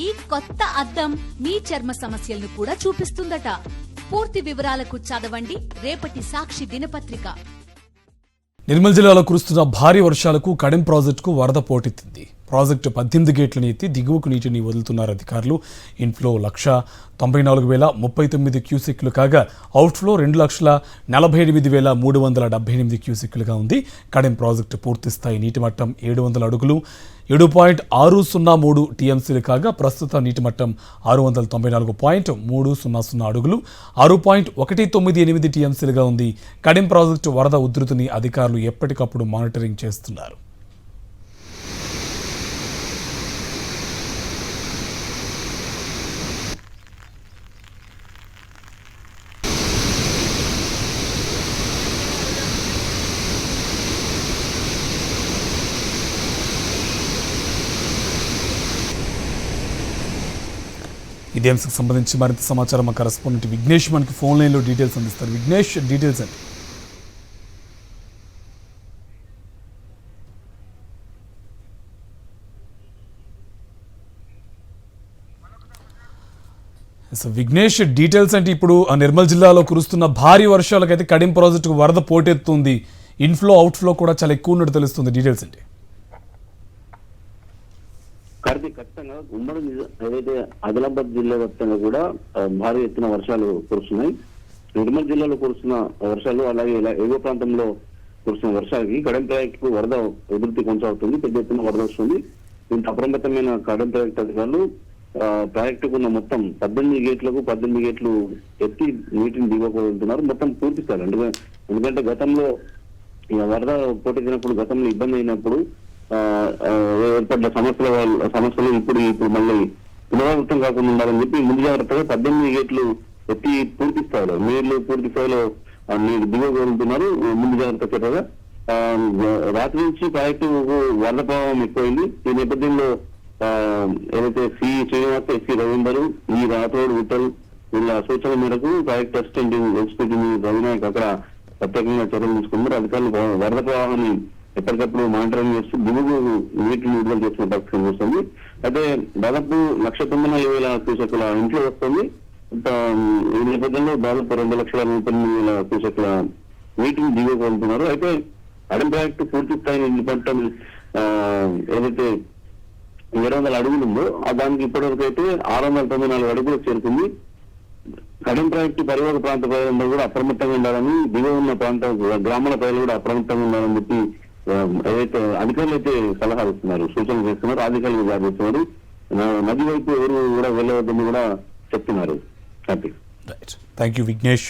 ఈ కొత్త అద్దం మీ చర్మ సమస్యలను కూడా చూపిస్తుందట. పూర్తి వివరాలకు చదవండి రేపటి సాక్షి దినపత్రిక. నిర్మల్ జిల్లాలో కురుస్తున్న భారీ వర్షాలకు కడెం ప్రాజెక్టుకు వరద పోటెత్తింది. ప్రాజెక్టు 18 గేట్లను ఎత్తి దిగువకు నీటిని వదులుతున్నారు అధికారులు. ఇన్ఫ్లో 1,94,039 క్యూసెక్లు కాగా అవుట్ఫ్లో 2,48,378 క్యూసెక్లుగా ఉంది. కడెం ప్రాజెక్టు పూర్తిస్థాయి నీటి మట్టం 700 అడుగులు 7.603 టీఎంసీలు కాగా ప్రస్తుత నీటి మట్టం 694.300 అడుగులు 6.198 టీఎంసీలుగా ఉంది. కడెం ప్రాజెక్టు వరద ఉధృతిని అధికారులు ఎప్పటికప్పుడు మానిటరింగ్ చేస్తున్నారు. ఇదే అంశకు సంబంధించి మరింత సమాచారం మా కరెస్పాండెంట్ విఘ్నేష్ మనకి ఫోన్ లైన్లో డీటెయిల్స్ అందిస్తారు. విఘ్నేష్, డీటెయిల్స్ అండి. విఘ్నేష్, డీటెయిల్స్ అంటే ఇప్పుడు నిర్మల్ జిల్లాలో కురుస్తున్న భారీ వర్షాలకైతే కడెం ప్రాజెక్టుకు వరద పోటెత్తుంది. ఇన్ఫ్లో అవుట్ఫ్లో కూడా చాలా ఎక్కువ ఉన్నట్టు తెలుస్తుంది. డీటెయిల్స్ అండి. ఖచ్చితంగా ఉమ్మడి ఏదైతే ఆదిలాబాద్ జిల్లా వ్యాప్తంగా కూడా భారీ ఎత్తున వర్షాలు కురుస్తున్నాయి. నిర్మల్ జిల్లాలో కురుస్తున్న వర్షాలు అలాగే ఎగువ ప్రాంతంలో కురుస్తున్న వర్షాలకి కడెం ప్రాజెక్టుకు వరద ఉధృతి కొనసాగుతుంది. పెద్ద ఎత్తున వరద వస్తుంది. ఇంత అప్రమత్తమైన కడెం ప్రాజెక్టు అధికారులు ప్రాజెక్టుకు ఉన్న మొత్తం 18 గేట్లకు 18 గేట్లు ఎత్తి నీటిని దిగకూడుతున్నారు. మొత్తం పూర్తిస్తారు. ఎందుకంటే గతంలో వరద పోటెత్తినప్పుడు గతంలో ఇబ్బంది అయినప్పుడు ఏర్పడ్డ సమస్యలు ఇప్పుడు మళ్ళీ పునరావృతం కాకుండా ఉండాలని చెప్పి ముందు జాగ్రత్తగా 18 గేట్లు ఎత్తి పూర్తి స్థాయిలో నీళ్లు పూర్తి స్థాయిలో నీళ్లు దిగగలుగుతున్నారు. ముందు జాగ్రత్త చర్యగా రాత్రి నుంచి ప్రాజెక్టు వరద ప్రభావం ఎక్కువైంది. ఈ నేపథ్యంలో ఏదైతే సి శ్రీనివాస్, ఎస్సీ రవీందర్, ఈ రాథోడ్, విఠల్ వీళ్ళ సూచనల మేరకు ప్రాజెక్ట్ అసిస్టెంట్ ఎక్స్పీరియన్స్ రవినాయక్ అక్కడ ప్రత్యేకంగా చర్యలు తీసుకున్నారు. అధికారులు వరద ప్రవాహాన్ని ఎప్పటికప్పుడు మానిటరింగ్ చేస్తూ దిగువ నీటిని విడుదల చేసిన పరిస్థితి కనిపిస్తుంది. అయితే దాదాపు 1,90,000 క్యూసెక్ల ఇంట్లో వస్తుంది. ఈ నేపథ్యంలో దాదాపు 2,39,000 క్యూసెక్ల నీటిని దిగగలుగుతున్నారు. అయితే కడెం ప్రాజెక్టు పూర్తి స్థాయి నిలబడటం ఏదైతే 700 అడుగులు ఉందో దానికి ఇప్పటివరకు అయితే 694 అడుగులకు చేరుకుంది. కడెం ప్రాజెక్టు పరివాహక ప్రాంత ప్రజలందరూ కూడా అప్రమత్తంగా ఉండాలని, దిగువ ఉన్న ప్రాంత గ్రామాల ప్రజలు కూడా అప్రమత్తంగా ఉండాలని చెప్పి ఏదైతే అధికారులు అయితే సలహాలు ఇస్తున్నారు, సూచనలు చేస్తున్నారు, అధికారులు జారీ చేస్తున్నారు. నది వైపు ఎవరు కూడా వెళ్ళవద్దని కూడా చెప్తున్నారు. Thank you Vignesh.